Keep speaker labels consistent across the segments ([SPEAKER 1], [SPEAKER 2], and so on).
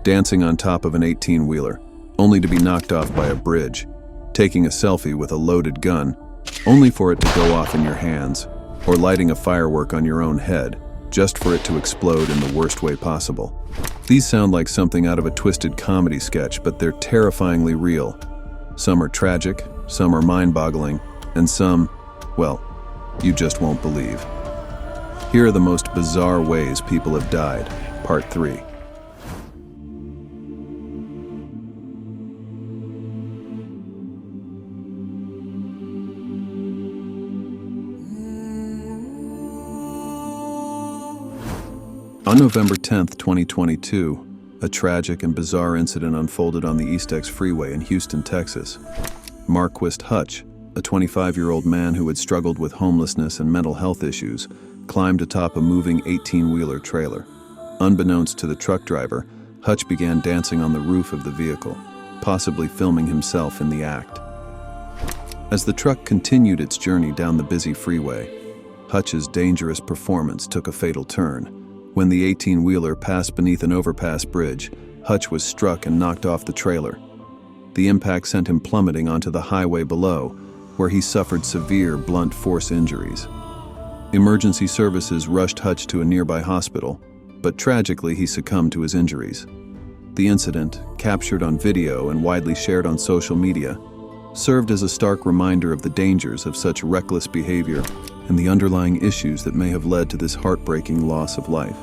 [SPEAKER 1] dancing on top of an 18-wheeler, only to be knocked off by a bridge, taking a selfie with a loaded gun, only for it to go off in your hands, or lighting a firework on your own head, just for it to explode in the worst way possible. These sound like something out of a twisted comedy sketch, but they're terrifyingly real. Some are tragic, some are mind-boggling, and some, well, you just won't believe. Here are the most bizarre ways people have died, Part 3. On November 10, 2022, a tragic and bizarre incident unfolded on the East X Freeway in Houston, Texas. Marquist Hutch, a 25-year-old man who had struggled with homelessness and mental health issues, climbed atop a moving 18-wheeler trailer. Unbeknownst to the truck driver, Hutch began dancing on the roof of the vehicle, possibly filming himself in the act. As the truck continued its journey down the busy freeway, Hutch's dangerous performance took a fatal turn. When the 18-wheeler passed beneath an overpass bridge, Hutch was struck and knocked off the trailer. The impact sent him plummeting onto the highway below, where he suffered severe blunt force injuries. Emergency services rushed Hutch to a nearby hospital, but tragically he succumbed to his injuries. The incident, captured on video and widely shared on social media, served as a stark reminder of the dangers of such reckless behavior and the underlying issues that may have led to this heartbreaking loss of life.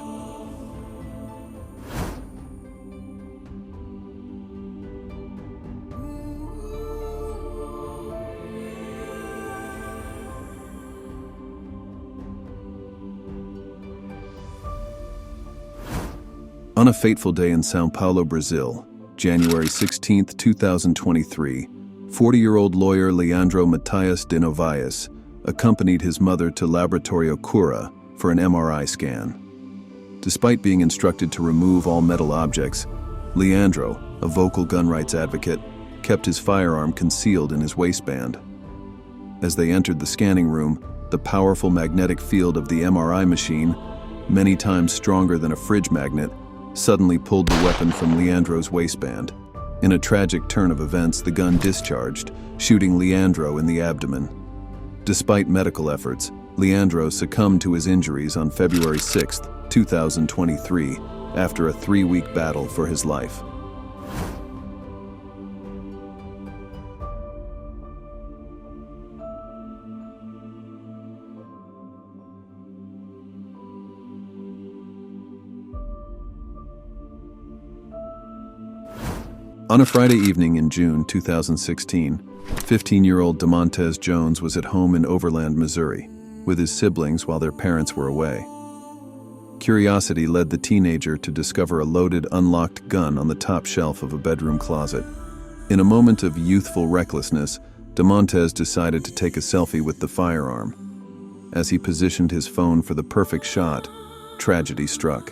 [SPEAKER 1] On a fateful day in São Paulo, Brazil, January 16, 2023, 40-year-old lawyer Leandro Matias de Novaes accompanied his mother to Laboratório Cura for an MRI scan. Despite being instructed to remove all metal objects, Leandro, a vocal gun rights advocate, kept his firearm concealed in his waistband. As they entered the scanning room, the powerful magnetic field of the MRI machine, many times stronger than a fridge magnet, suddenly pulled the weapon from Leandro's waistband. In a tragic turn of events, the gun discharged, shooting Leandro in the abdomen. Despite medical efforts, Leandro succumbed to his injuries on February 6, 2023, after a 3-week battle for his life. On a Friday evening in June 2016, 15-year-old DeMontez Jones was at home in Overland, Missouri, with his siblings while their parents were away. Curiosity led the teenager to discover a loaded, unlocked gun on the top shelf of a bedroom closet. In a moment of youthful recklessness, DeMontez decided to take a selfie with the firearm. As he positioned his phone for the perfect shot, tragedy struck.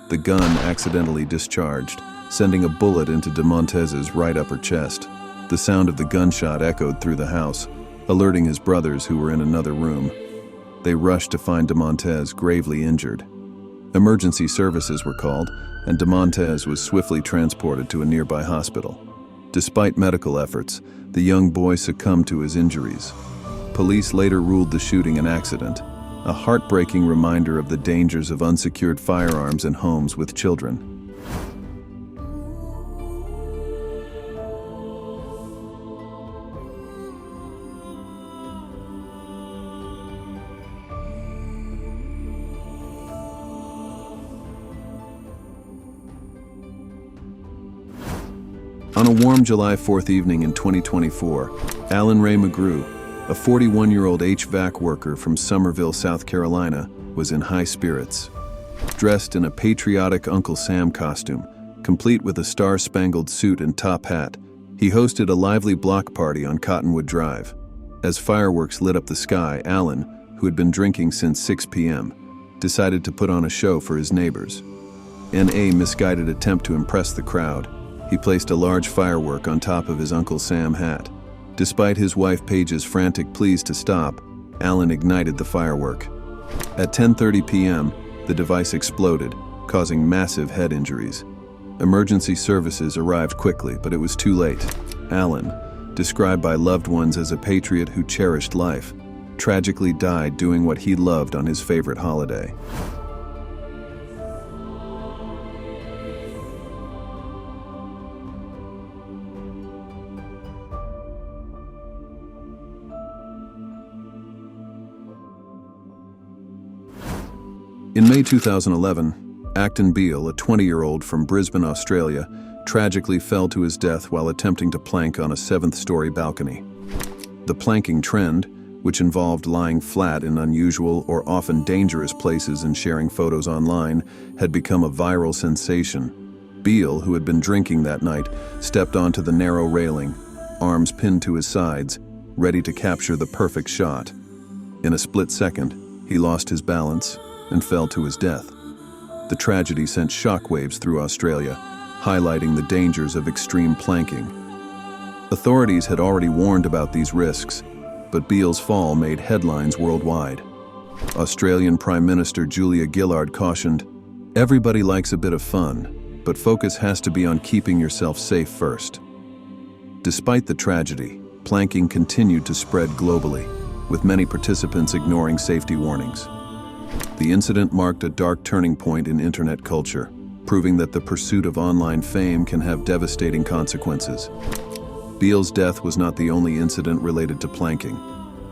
[SPEAKER 1] The gun accidentally discharged, sending a bullet into DeMontez's right upper chest. The sound of the gunshot echoed through the house, alerting his brothers who were in another room. They rushed to find DeMontez gravely injured. Emergency services were called, and DeMontez was swiftly transported to a nearby hospital. Despite medical efforts, the young boy succumbed to his injuries. Police later ruled the shooting an accident, a heartbreaking reminder of the dangers of unsecured firearms in homes with children. On a warm July 4th evening in 2024, Alan Ray McGrew, a 41-year-old HVAC worker from Summerville, South Carolina, was in high spirits. Dressed in a patriotic Uncle Sam costume, complete with a star-spangled suit and top hat, he hosted a lively block party on Cottonwood Drive. As fireworks lit up the sky, Alan, who had been drinking since 6 p.m., decided to put on a show for his neighbors. In a misguided attempt to impress the crowd, he placed a large firework on top of his Uncle Sam hat. Despite his wife Paige's frantic pleas to stop, Alan ignited the firework. At 10:30 p.m., the device exploded, causing massive head injuries. Emergency services arrived quickly, but it was too late. Alan, described by loved ones as a patriot who cherished life, tragically died doing what he loved on his favorite holiday. In May 2011, Acton Beale, a 20-year-old from Brisbane, Australia, tragically fell to his death while attempting to plank on a 7th-story balcony. The planking trend, which involved lying flat in unusual or often dangerous places and sharing photos online, had become a viral sensation. Beale, who had been drinking that night, stepped onto the narrow railing, arms pinned to his sides, ready to capture the perfect shot. In a split second, he lost his balance and fell to his death. The tragedy sent shockwaves through Australia, highlighting the dangers of extreme planking. Authorities had already warned about these risks, but Beale's fall made headlines worldwide. Australian Prime Minister Julia Gillard cautioned, "Everybody likes a bit of fun, but focus has to be on keeping yourself safe first." Despite the tragedy, planking continued to spread globally, with many participants ignoring safety warnings. The incident marked a dark turning point in internet culture, proving that the pursuit of online fame can have devastating consequences. Beale's death was not the only incident related to planking.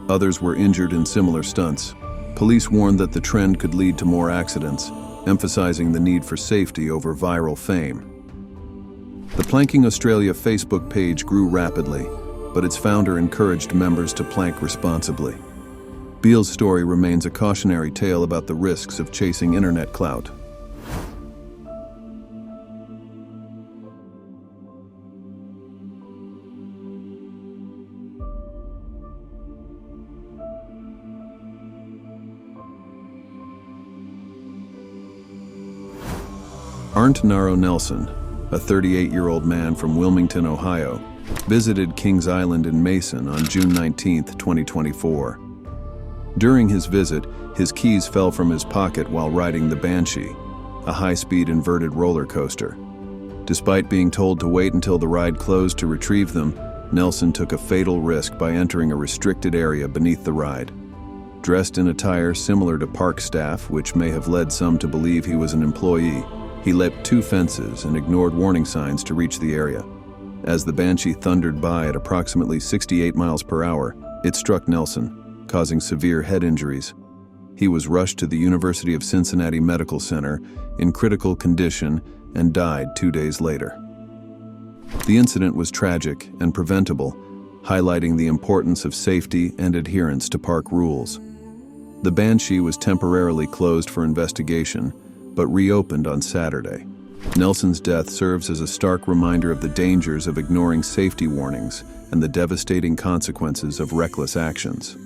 [SPEAKER 1] Others were injured in similar stunts. Police warned that the trend could lead to more accidents, emphasizing the need for safety over viral fame. The Planking Australia Facebook page grew rapidly, but its founder encouraged members to plank responsibly. Beale's story remains a cautionary tale about the risks of chasing internet clout. Arndt Naro Nelson, a 38-year-old man from Wilmington, Ohio, visited Kings Island in Mason on June 19, 2024. During his visit, his keys fell from his pocket while riding the Banshee, a high-speed inverted roller coaster. Despite being told to wait until the ride closed to retrieve them, Nelson took a fatal risk by entering a restricted area beneath the ride. Dressed in attire similar to park staff, which may have led some to believe he was an employee, he leapt 2 fences and ignored warning signs to reach the area. As the Banshee thundered by at approximately 68 miles per hour, it struck Nelson, causing severe head injuries. He was rushed to the University of Cincinnati Medical Center in critical condition and died 2 days later. The incident was tragic and preventable, highlighting the importance of safety and adherence to park rules. The Banshee was temporarily closed for investigation, but reopened on Saturday. Nelson's death serves as a stark reminder of the dangers of ignoring safety warnings and the devastating consequences of reckless actions.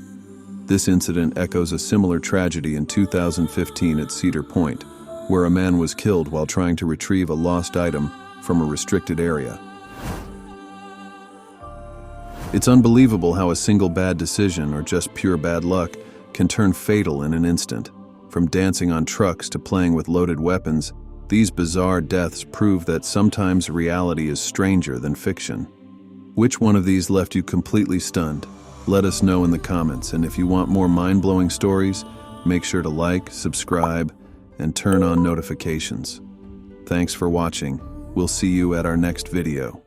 [SPEAKER 1] This incident echoes a similar tragedy in 2015 at Cedar Point, where a man was killed while trying to retrieve a lost item from a restricted area. It's unbelievable how a single bad decision or just pure bad luck can turn fatal in an instant. From dancing on trucks to playing with loaded weapons, these bizarre deaths prove that sometimes reality is stranger than fiction. Which one of these left you completely stunned? Let us know in the comments, and if you want more mind-blowing stories, make sure to like, subscribe, and turn on notifications. Thanks for watching. We'll see you at our next video.